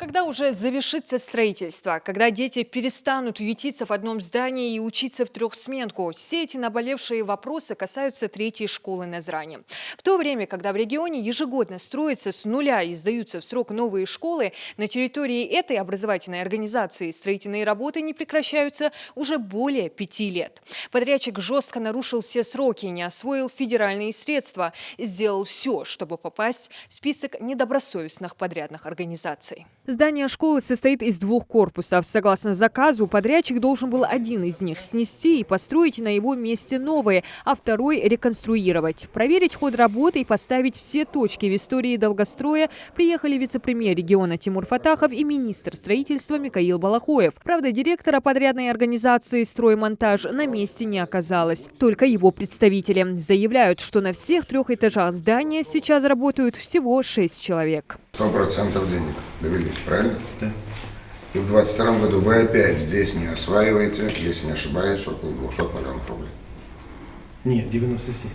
Когда уже завершится строительство, когда дети перестанут ютиться в одном здании и учиться в трехсменку, все эти наболевшие вопросы касаются третьей школы Назрани. В то время, когда в регионе ежегодно строятся с нуля и сдаются в срок новые школы, на территории этой образовательной организации строительные работы не прекращаются уже более 5 лет. Подрядчик жестко нарушил все сроки, не освоил федеральные средства и сделал все, чтобы попасть в список недобросовестных подрядных организаций. Здание школы состоит из 2 корпусов. Согласно заказу, подрядчик должен был один из них снести и построить на его месте новые, а второй реконструировать. Проверить ход работы и поставить все точки в истории долгостроя приехали вице-премьер региона Тимур Фатахов и министр строительства Микаил Балахоев. Правда, директора подрядной организации «Строймонтаж» на месте не оказалось. Только его представители заявляют, что на всех 3 этажах здания сейчас работают всего 6 человек. 100% денег довели, правильно? Да. И в 2022 году вы опять здесь не осваиваете, если не ошибаюсь, около 200 миллионов рублей. Нет, 97.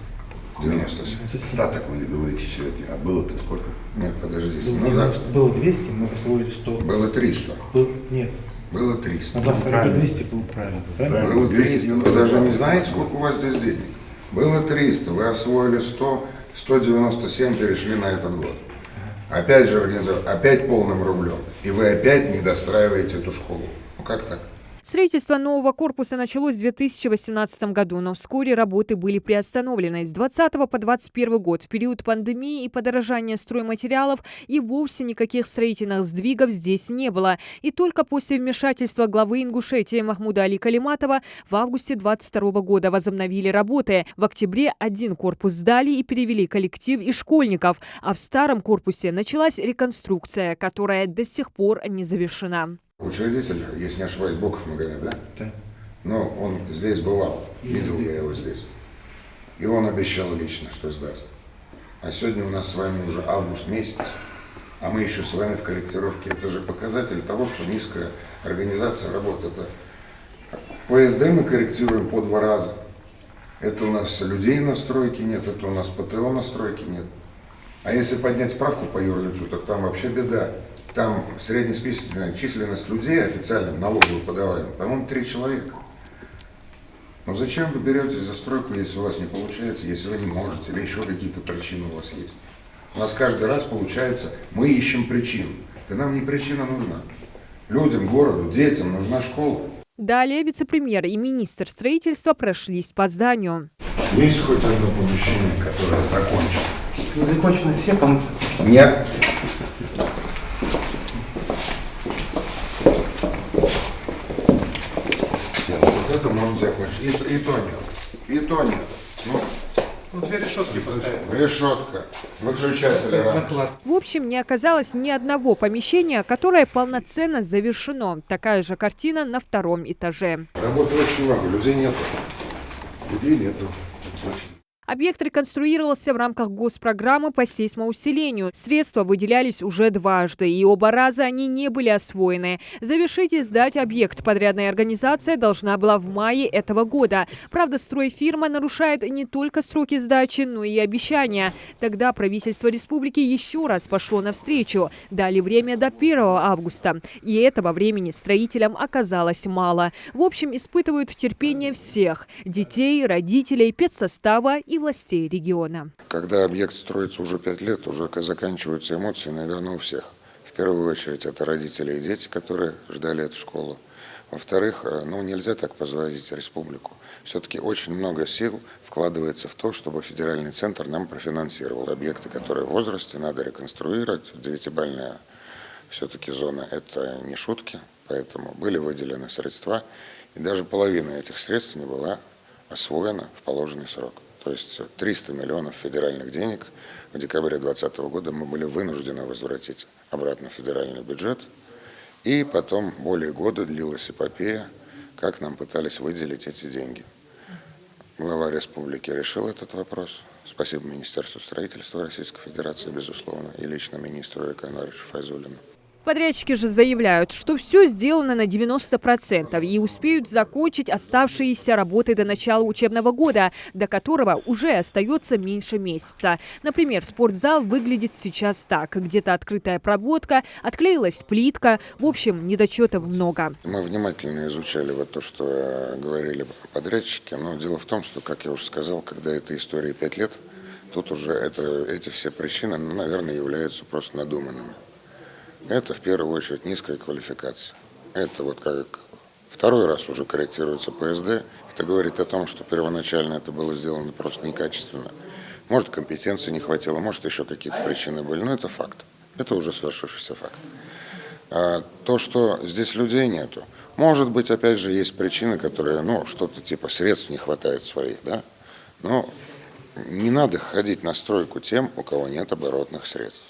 97. Остаток вы говорите сегодня, а было-то сколько? Нет, подождите. Ну, Ну да, было 200, мы освоили 100. было 300. Нет, Было 300. на 22 году 200 было правильно. Правильно? Было 300. Вы даже не знаете, сколько у вас здесь денег. Было 300, вы освоили 100, 197 перешли на этот год. Опять же опять полным рублем. И вы опять не достраиваете эту школу. Ну как так? Строительство нового корпуса началось в 2018 году, но вскоре работы были приостановлены. С 2020 по 2021 год, в период пандемии и подорожания стройматериалов, и вовсе никаких строительных сдвигов здесь не было. И только после вмешательства главы Ингушетии Махмуда Али Калиматова в августе 2022 года возобновили работы. В октябре 1 корпус сдали и перевели коллектив и школьников, а в старом корпусе началась реконструкция, которая до сих пор не завершена. Учредитель, если не ошибаюсь, Боков Магомед, да? Да. Но он здесь бывал, видел я его здесь. И он обещал лично, что сдаст. А сегодня у нас с вами уже август месяц, а мы еще с вами в корректировке. Это же показатель того, что низкая организация работы. Это ПСД мы корректируем по 2 раза. Это у нас людей на стройке нет, это у нас ПТО на стройке нет. А если поднять справку по юрлицу, так там вообще беда. Там среднесписательная численность людей официально в налоговую подаваем, по-моему, 3 человека. Но зачем вы берете за стройку, если у вас не получается, если вы не можете, или еще какие-то причины у вас есть? У нас каждый раз получается, мы ищем причину. Да нам не причина нужна. Людям, городу, детям нужна школа. Далее вице-премьер и министр строительства прошлись по зданию. Есть хоть одно помещение, которое закончено? Не закончены все, по-моему. Нет. Вот это можно закончить. И то нет. И то нет. Ну, 2 решетки поставили. решетка, выключатель рамки. В общем, не оказалось ни одного помещения, которое полноценно завершено. Такая же картина на 2-м этаже. Работы очень много, людей нету. Людей нету. Объект реконструировался в рамках госпрограммы по сейсмоусилению. Средства выделялись уже дважды, и оба раза они не были освоены. Завершить и сдать объект подрядная организация должна была в мае этого года. Правда, стройфирма нарушает не только сроки сдачи, но и обещания. Тогда правительство республики еще раз пошло навстречу. Дали время до 1 августа. И этого времени строителям оказалось мало. В общем, испытывают терпение всех – детей, родителей, педсостава и властей региона. Когда объект строится уже 5 лет, уже заканчиваются эмоции, наверное, у всех. В первую очередь это родители и дети, которые ждали эту школу. Во-вторых, нельзя так позвозить республику. Все-таки очень много сил вкладывается в то, чтобы федеральный центр нам профинансировал объекты, которые в возрасте надо реконструировать. 9-бальная все-таки зона – это не шутки, поэтому были выделены средства, и даже половина этих средств не была освоена в положенный срок. То есть 300 миллионов федеральных денег в декабре 2020 года мы были вынуждены возвратить обратно в федеральный бюджет. И потом более года длилась эпопея, как нам пытались выделить эти деньги. Глава республики решил этот вопрос. Спасибо Министерству строительства Российской Федерации, безусловно, и лично министру Айкану Файзуллину. Подрядчики же заявляют, что все сделано на 90% и успеют закончить оставшиеся работы до начала учебного года, до которого уже остается меньше месяца. Например, спортзал выглядит сейчас так. Где-то открытая проводка, отклеилась плитка. В общем, недочетов много. Мы внимательно изучали вот то, что говорили подрядчики. Но дело в том, что, как я уже сказал, когда этой истории 5 лет, тут уже эти все причины, наверное, являются просто надуманными. Это в первую очередь низкая квалификация. Это вот как второй раз уже корректируется ПСД. Это говорит о том, что первоначально это было сделано просто некачественно. Может, компетенции не хватило, может, еще какие-то причины были, но это факт. Это уже свершившийся факт. А то, что здесь людей нету, может быть, опять же, есть причины, которые, что-то типа средств не хватает своих, да? Но не надо ходить на стройку тем, у кого нет оборотных средств.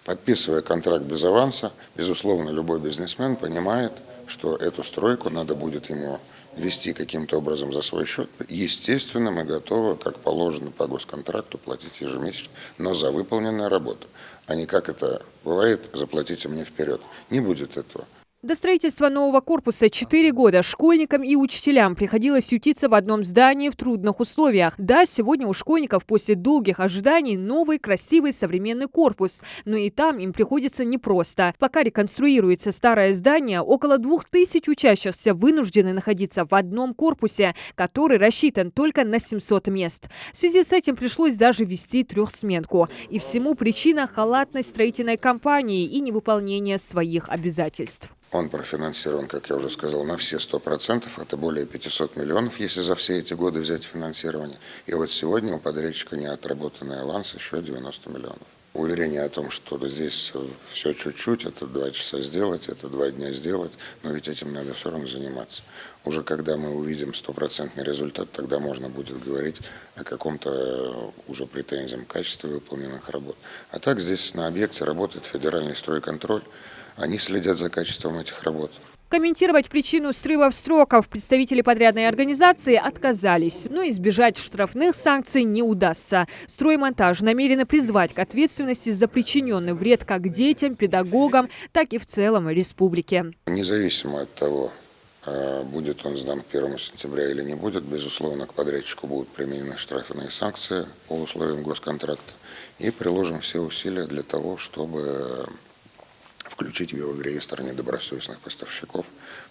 Подписывая контракт без аванса, безусловно, любой бизнесмен понимает, что эту стройку надо будет ему вести каким-то образом за свой счет. Естественно, мы готовы, как положено по госконтракту, платить ежемесячно, но за выполненную работу, а не как это бывает, заплатите мне вперед. Не будет этого. До строительства нового корпуса 4 года школьникам и учителям приходилось ютиться в одном здании в трудных условиях. Да, сегодня у школьников после долгих ожиданий новый, красивый, современный корпус. Но и там им приходится непросто. Пока реконструируется старое здание, около 2000 учащихся вынуждены находиться в одном корпусе, который рассчитан только на 700 мест. В связи с этим пришлось даже ввести трехсменку. И всему причина – халатность строительной компании и невыполнение своих обязательств. Он профинансирован, как я уже сказал, на все 100%. Это более 500 миллионов, если за все эти годы взять финансирование. И вот сегодня у подрядчика не отработанный аванс еще 90 миллионов. Уверение о том, что здесь все чуть-чуть, это 2 часа сделать, это 2 дня сделать, но ведь этим надо все равно заниматься. Уже когда мы увидим 100% результат, тогда можно будет говорить о каком-то уже претензиям к качеству выполненных работ. А так здесь на объекте работает федеральный стройконтроль. Они следят за качеством этих работ. Комментировать причину срывов сроков представители подрядной организации отказались. Но избежать штрафных санкций не удастся. Строймонтаж намерены призвать к ответственности за причиненный вред как детям, педагогам, так и в целом республике. Независимо от того, будет он сдан к 1 сентября или не будет, безусловно, к подрядчику будут применены штрафные санкции по условиям госконтракта. И приложим все усилия для того, чтобы включить в его реестр недобросовестных поставщиков,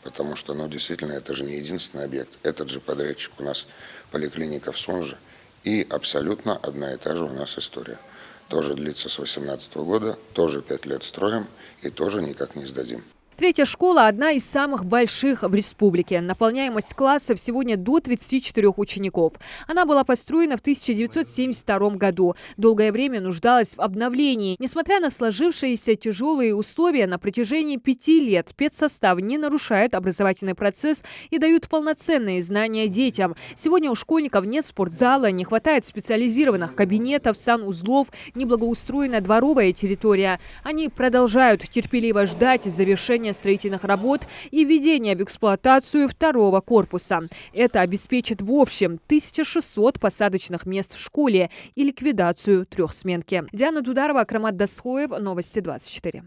потому что, действительно, это же не единственный объект. Этот же подрядчик у нас поликлиника в Сунже, и абсолютно одна и та же у нас история. Тоже длится с 2018 года, тоже 5 лет строим и тоже никак не сдадим. Третья школа – одна из самых больших в республике. Наполняемость классов сегодня до 34 учеников. Она была построена в 1972 году. Долгое время нуждалась в обновлении. Несмотря на сложившиеся тяжелые условия, на протяжении 5 лет педсостав не нарушает образовательный процесс и дают полноценные знания детям. Сегодня у школьников нет спортзала, не хватает специализированных кабинетов, санузлов, неблагоустроена дворовая территория. Они продолжают терпеливо ждать завершения строительных работ и введения в эксплуатацию второго корпуса. Это обеспечит в общем 1600 посадочных мест в школе и ликвидацию трехсменки. Диана Дударова, Акрамат Дасхоев, Новости 24.